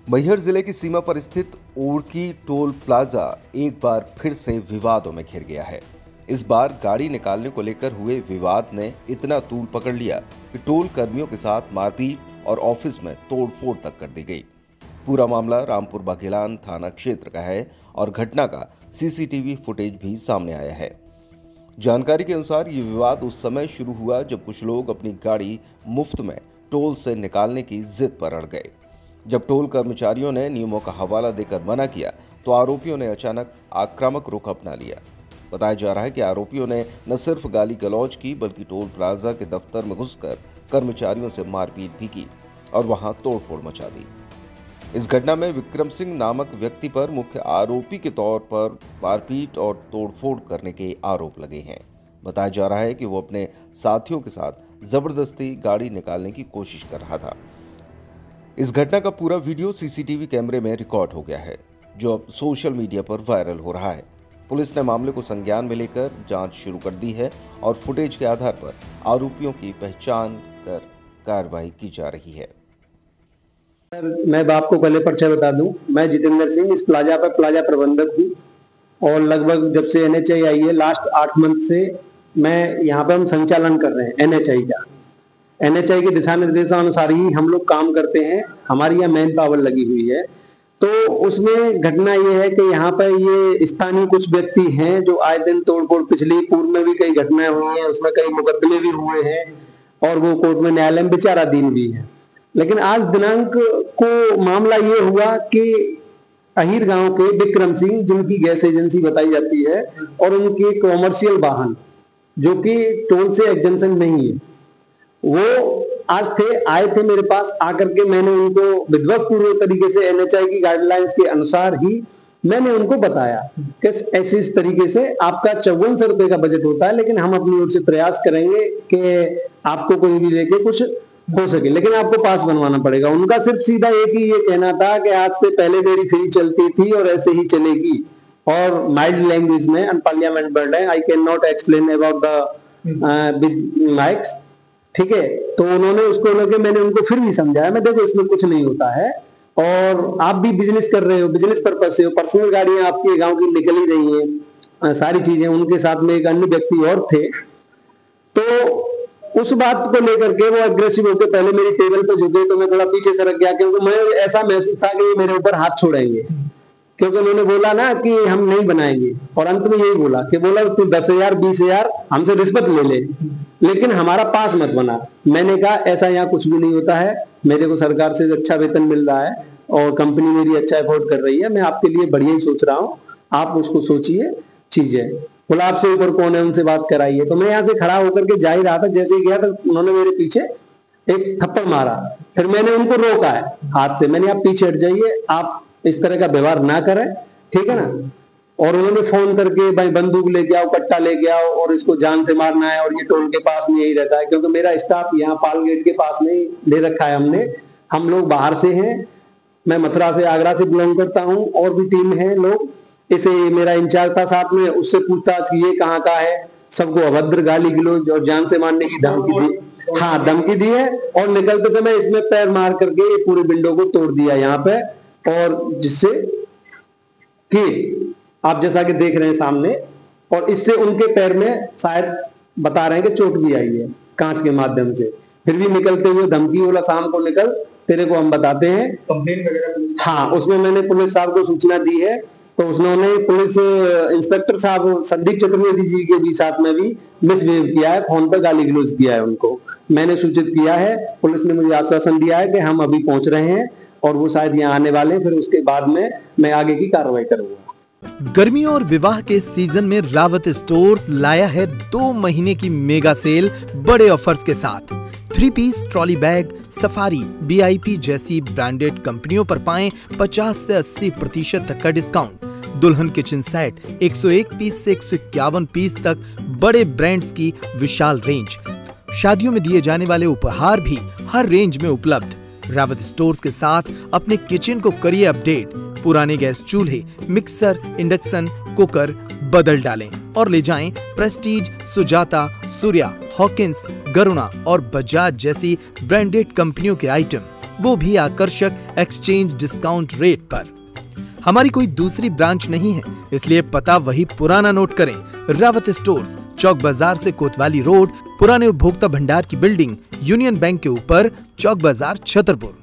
मैहर जिले की सीमा पर स्थित ओरकी टोल प्लाजा एक बार फिर से विवादों में घिर गया है। इस बार गाड़ी निकालने को लेकर हुए विवाद ने इतना तूल पकड़ लिया कि टोल कर्मियों के साथ मारपीट और ऑफिस में तोड़फोड़ तक कर दी गई। पूरा मामला रामपुर बाघेलान थाना क्षेत्र का है और घटना का सीसीटीवी फुटेज भी सामने आया है। जानकारी के अनुसार ये विवाद उस समय शुरू हुआ जब कुछ लोग अपनी गाड़ी मुफ्त में टोल से निकालने की जिद पर अड़ गए। जब टोल कर्मचारियों ने नियमों का हवाला देकर मना किया तो आरोपियों ने अचानक आक्रामक रुख अपना लिया। बताया जा रहा है कि आरोपियों ने न सिर्फ गाली गलौज की बल्कि टोल प्लाजा के दफ्तर में घुसकर कर्मचारियों से मारपीट भी की और वहां तोड़फोड़ मचा दी। इस घटना में विक्रम सिंह नामक व्यक्ति पर मुख्य आरोपी के तौर पर मारपीट और तोड़फोड़ करने के आरोप लगे हैं। बताया जा रहा है कि वो अपने साथियों के साथ जबरदस्ती गाड़ी निकालने की कोशिश कर रहा था। इस घटना का पूरा वीडियो सीसीटीवी कैमरे में रिकॉर्ड हो गया है, जो अब सोशल मीडिया पर वायरल हो रहा है। पुलिस ने मामले को संज्ञान में लेकर जांच शुरू कर दी है और फुटेज के आधार पर आरोपियों की पहचान कर कार्रवाई की जा रही है। मैं आपको पहले परिचय बता दूं, मैं जितेंद्र सिंह इस प्लाजा पर प्लाजा प्रबंधक हूं और लगभग जब से एनएचआई आई है लास्ट 8 मंथ से मैं यहाँ पे हम संचालन कर रहे हैं एनएचआई का। एनएचआई के दिशा निर्देशानुसार ही हम लोग काम करते हैं। हमारी यहाँ मैन पावर लगी हुई है। तो उसमें घटना ये है कि यहाँ पर ये स्थानीय कुछ व्यक्ति हैं जो आए दिन तोड़फोड़, पिछली पूर्व में भी कई घटनाएं हुई हैं, उसमें कई मुकदमे भी हुए हैं और वो कोर्ट में न्यायालय में विचाराधीन भी है। लेकिन आज दिनांक को मामला ये हुआ कि अहिर गांव के विक्रम सिंह, जिनकी गैस एजेंसी बताई जाती है, और उनके कॉमर्शियल वाहन जो कि टोल से एग्जेम्पशन नहीं है, वो आज आए थे मेरे पास। आकर के मैंने उनको विधिवत पूर्व तरीके से एनएचआई की गाइडलाइंस के अनुसार ही मैंने उनको बताया कि ऐसे इस तरीके से आपका 5400 रुपए का बजट होता है, लेकिन हम अपनी ओर से प्रयास करेंगे कि आपको कोई भी लेके कुछ हो सके, लेकिन आपको पास बनवाना पड़ेगा। उनका सिर्फ सीधा एक ही ये कहना था कि आज से पहले मेरी फ्री चलती थी और ऐसे ही चलेगी, और माइल्ड लैंग्वेज में अनपार्लियामेंट वर्ड है, I can not explain about the mics. ठीक है, तो उन्होंने उसको लेके मैंने उनको फिर भी समझाया, मैं देखो इसमें कुछ नहीं होता है और आप भी बिजनेस कर रहे हो, बिजनेस पर्पज से हो, पर्सनल गाड़ियां आपके गांव की निकल ही रही हैं, सारी चीजें। उनके साथ में एक अन्य व्यक्ति और थे, तो उस बात को लेकर के वो अग्रेसिव होकर पहले मेरी टेबल पे झुके तो मैं थोड़ा पीछे सरक गया, क्योंकि मैं ऐसा महसूस था कि ये मेरे ऊपर हाथ छोड़ेंगे, क्योंकि उन्होंने बोला ना कि हम नहीं बनाएंगे, और अंत में यही बोला कि बोला तू 10,000 20,000 हमसे रिश्वत ले ले, लेकिन हमारा पास मत बना। मैंने कहा ऐसा यहाँ कुछ भी नहीं होता है, मेरे को सरकार से अच्छा वेतन मिल रहा है और कंपनी मेरी अच्छा एफोर्ड कर रही है, मैं आपके लिए बढ़िया ही सोच रहा हूँ, आप उसको सोचिए चीजें। बोला आपसे ऊपर कौन है, उनसे बात कराइए। तो मैं यहाँ से खड़ा होकर के जा ही रहा था, जैसे ही गया तो उन्होंने मेरे पीछे एक थप्पड़ मारा। फिर मैंने उनको रोका है हाथ से, मैंने आप पीछे हट जाइए, आप इस तरह का व्यवहार ना करें, ठीक है ना। और उन्होंने फोन करके भाई बंदूक लेके आओ, कट्टा लेके आओ और इसको जान से मारना है, और ये टोल के पास में यही रहता है, क्योंकि मेरा स्टाफ यहाँ पाल गेट के पास में ही ले रखा है हमने। हम लोग बाहर से हैं, मैं मथुरा से, आगरा से बिलोंग करता हूँ, और भी टीम है लोग। इसे मेरा इंचार्ज था साथ में, उससे पूछताछ की ये कहाँ का है, सबको अभद्र गाली गलौज और जान से मारने की धमकी दी। हाँ, धमकी दी है, और निकलते समय इसमें पैर मार करके ये पूरे विंडो को तोड़ दिया यहाँ पे, और जिससे कि आप जैसा कि देख रहे हैं सामने, और इससे उनके पैर में शायद बता रहे हैं कि चोट भी आई है कांच के माध्यम से। फिर भी निकलते हुए धमकी, बोला शाम को निकल, तेरे को हम बताते हैं कंप्लेन वगैरह। हाँ, उसमें मैंने पुलिस साहब को सूचना दी है, तो उन्होंने पुलिस इंस्पेक्टर साहब संदीप चतुर्वेदी जी के भी साथ में भी मिसबिहेव किया है, फोन पर गाली गलौज किया है, उनको मैंने सूचित किया है। पुलिस ने मुझे आश्वासन दिया है कि हम अभी पहुंच रहे हैं और वो शायद यहाँ आने वाले हैं, फिर उसके बाद में मैं आगे की कार्रवाई करूंगा। गर्मियों और विवाह के सीजन में रावत स्टोर्स लाया है 2 महीने की मेगा सेल बड़े ऑफर्स के साथ। 3 piece trolley bag, Safari, VIP जैसी ब्रांडेड कंपनियों पर पाएं 50 से 80% तक का डिस्काउंट। दुल्हन किचन सेट 101 पीस से 151 पीस तक बड़े ब्रांड्स की विशाल रेंज। शादियों में दिए जाने वाले उपहार भी हर रेंज में उपलब्ध। रावत स्टोर्स के साथ अपने किचन को करिए अपडेट। पुराने गैस चूल्हे, मिक्सर, इंडक्शन, कुकर बदल डालें और ले जाएं प्रेस्टीज, सुजाता, सूर्या, हॉकिंस, गरुणा और बजाज जैसी ब्रांडेड कंपनियों के आइटम। वो भी आकर्षक एक्सचेंज डिस्काउंट रेट पर। हमारी कोई दूसरी ब्रांच नहीं है, इसलिए पता वही पुराना नोट करें। रावत स्टोर्स, चौक बाजार से कोतवाली रोड, पुराने उपभोक्ता भंडार की बिल्डिंग, यूनियन बैंक के ऊपर, चौक बाजार, छतरपुर।